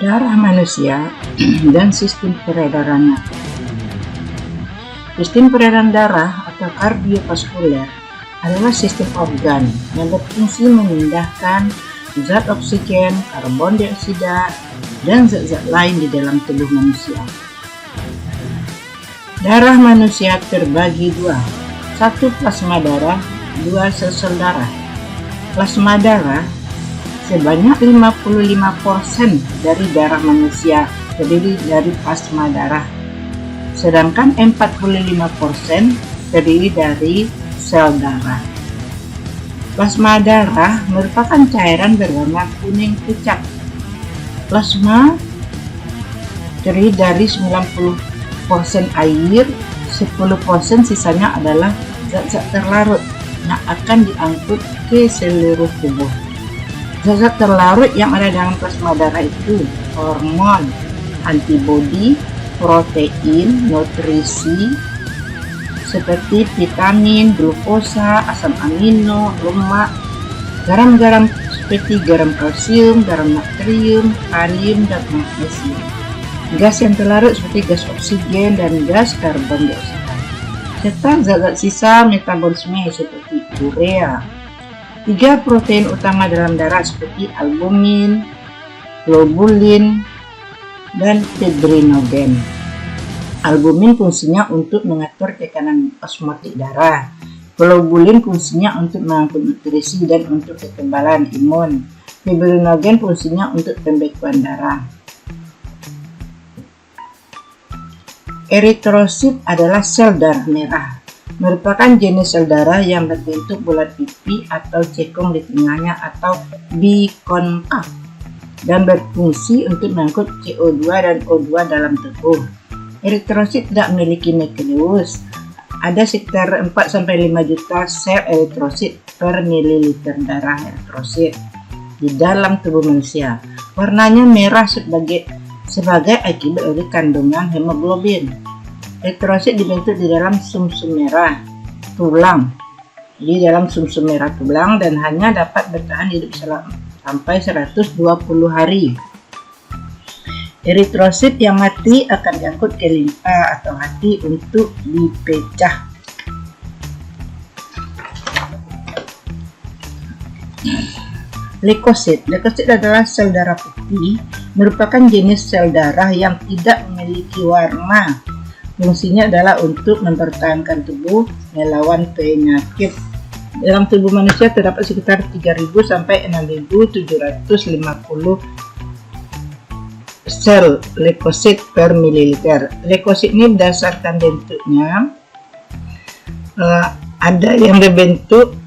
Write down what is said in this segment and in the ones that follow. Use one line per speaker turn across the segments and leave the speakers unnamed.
darah manusia dan sistem peredarannya. Sistem peredaran darah atau kardiovaskuler adalah sistem organ yang berfungsi memindahkan zat oksigen, karbon dioksida, dan zat-zat lain di dalam tubuh manusia. Darah manusia terbagi dua, satu plasma darah, dua sel darah. Plasma darah sebanyak 55% dari darah manusia terdiri dari plasma darah, sedangkan 45% terdiri dari sel darah. Plasma darah merupakan cairan berwarna kuning pucat. Plasma terdiri dari 90% air, 10% sisanya adalah zat-zat terlarut yang akan diangkut ke seluruh tubuh. Zat-zat terlarut yang ada dalam plasma darah itu hormon, antibodi, protein, nutrisi seperti vitamin, glukosa, asam amino, lemak, garam-garam seperti garam kalsium, garam natrium, kalium, dan magnesium. Gas yang terlarut seperti gas oksigen dan gas karbon dioksida, serta zat-zat sisa metabolisme seperti urea. 3 protein utama dalam darah seperti albumin, globulin, dan fibrinogen. Albumin fungsinya untuk mengatur tekanan osmotik darah. Globulin fungsinya untuk mengangkut nutrisi dan untuk kekebalan imun. Fibrinogen fungsinya untuk pembekuan darah. Eritrosit adalah sel darah merah. Merupakan jenis sel darah yang berbentuk bulat pipi atau cekung di tengahnya atau bikonkav dan berfungsi untuk mengangkut CO2 dan O2 dalam tubuh. Eritrosit tidak memiliki nukleus. Ada sekitar 4-5 juta sel eritrosit per mililiter darah eritrosit di dalam tubuh manusia. Warnanya merah sebagai akibat dari kandungan hemoglobin. Eritrosit dibentuk di dalam sumsum merah tulang, dan hanya dapat bertahan hidup sampai 120 hari. Eritrosit yang mati akan diangkut ke limfa atau hati untuk dipecah. Leukosit adalah sel darah putih, merupakan jenis sel darah yang tidak memiliki warna. Fungsinya adalah untuk mempertahankan tubuh melawan penyakit. Dalam tubuh manusia terdapat sekitar 3.000 sampai 6.750 sel leukosit per mililiter. Leukosit ini berdasarkan bentuknya, ada yang berbentuk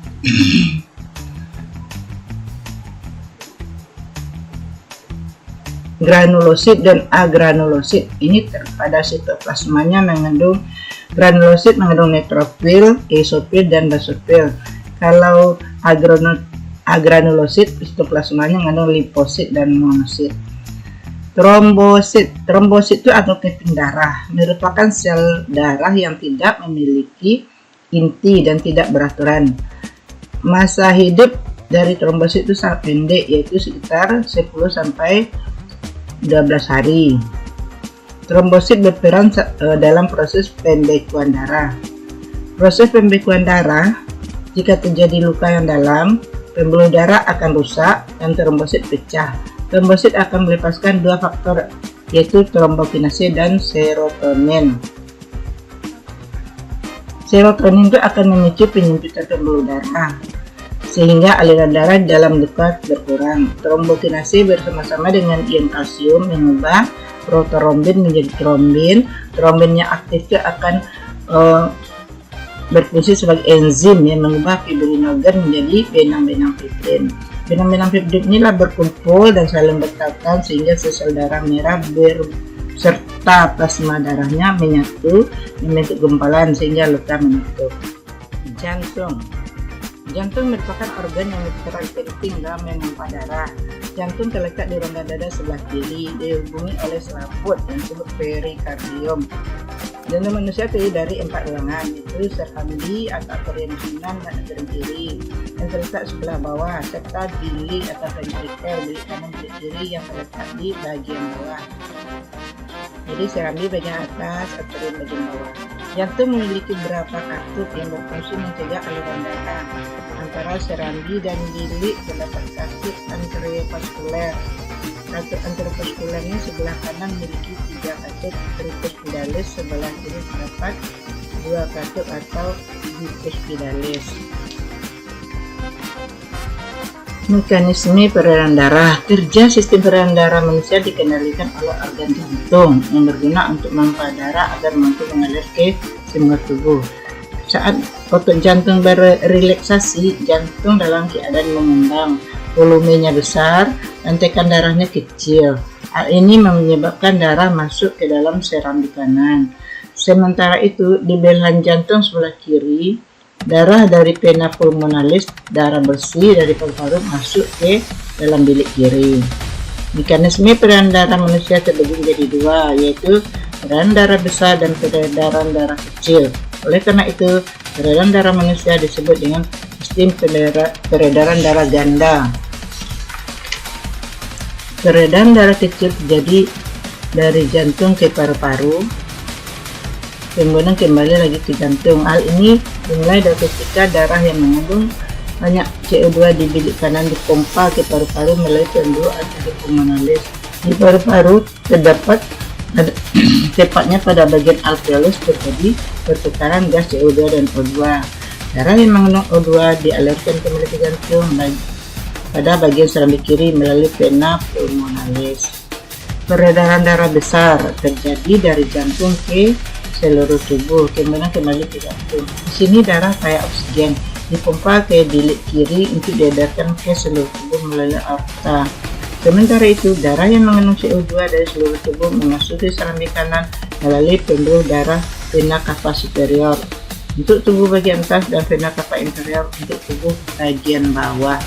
granulosit dan agranulosit. Ini pada sitoplasmanya mengandung granulosit, mengandung neutrofil, eosinophil, dan basofil. Kalau agranulosit, sitoplasmanya mengandung limfosit dan monosit. Trombosit itu atau keping darah, merupakan sel darah yang tidak memiliki inti dan tidak beraturan. Masa hidup dari trombosit itu sangat pendek, yaitu sekitar 10 sampai 12 hari. Trombosit berperan dalam proses pembekuan darah. Proses pembekuan darah, jika terjadi luka yang dalam, pembuluh darah akan rusak dan trombosit pecah. Trombosit akan melepaskan 2 faktor, yaitu trombokinase dan serotonin. Serotonin itu akan memicu penyempitan pembuluh darah, sehingga aliran darah dalam luka berkurang. Trombokinase bersama-sama dengan ion kalsium mengubah protorombin menjadi trombin. Trombin yang aktif itu akan berfungsi sebagai enzim yang mengubah fibrinogen menjadi benang-benang fibrin. Benang-benang fibrin inilah berkumpul dan saling berkaitan sehingga sel darah merah serta plasma darahnya menyatu membentuk gumpalan sehingga luka menutup. Jantung merupakan organ yang berperan penting dalam memompa darah. Jantung terletak di rongga dada sebelah kiri, dihubungi oleh selaput yang disebut perikardium. Jantung manusia terdiri dari 4 ruangan, yaitu serambi atau arteri kanan dan arteri kiri yang terletak sebelah bawah, serta bilik atau ventrikel bilik kanan bilik kiri yang terletak di bagian bawah. Jadi serambi bagian atas, arteri bagian bawah. Jantung memiliki beberapa katup yang berfungsi mencegah aliran darah. Antara serambi dan bilik terdapat katup anteriovaskuler. Katup anteriovaskulernya sebelah kanan memiliki 3 katup tricuspidalis, sebelah kiri terdapat 2 katup atau bicuspidalis. Mekanisme peredaran darah. Kerja sistem peredaran darah manusia dikendalikan oleh organ jantung yang berguna untuk memompa darah agar mampu mengalir ke semua tubuh. Saat otot jantung berrelaksasi, jantung dalam keadaan mengembang, volumenya besar dan tekanan darahnya kecil. Hal ini menyebabkan darah masuk ke dalam serambi kanan. Sementara itu, di belahan jantung sebelah kiri, darah dari vena pulmonalis, darah bersih dari paru-paru masuk ke dalam bilik kiri. Mekanisme peredaran darah manusia terbagi menjadi 2, yaitu peredaran darah besar dan peredaran darah kecil. Oleh karena itu, peredaran darah manusia disebut dengan sistem peredaran darah ganda. Peredaran darah kecil terjadi dari jantung ke paru-paru, kemudian kembali lagi ke jantung. Hal ini dimulai dari ketika darah yang mengandung banyak CO2 di bilik kanan dipompa ke paru-paru melalui pembuluh arteri pulmonalis. Di paru-paru terdapat tepatnya pada bagian alveolus terjadi pertukaran gas CO2 dan O2. Darah yang mengandung O2 dialirkan kembali ke jantung pada bagian serambi kiri melalui vena pulmonalis. Peredaran darah besar terjadi dari jantung ke seluruh tubuh, kemudian kembali ke jantung. Di sini darah kaya oksigen dipompa ke bilik kiri untuk diedarkan ke seluruh tubuh melalui aorta. Sementara itu, darah yang mengandung CO2 dari seluruh tubuh memasuki serambi kanan melalui pembuluh darah vena cava superior untuk tubuh bagian atas dan vena cava inferior untuk tubuh bagian bawah.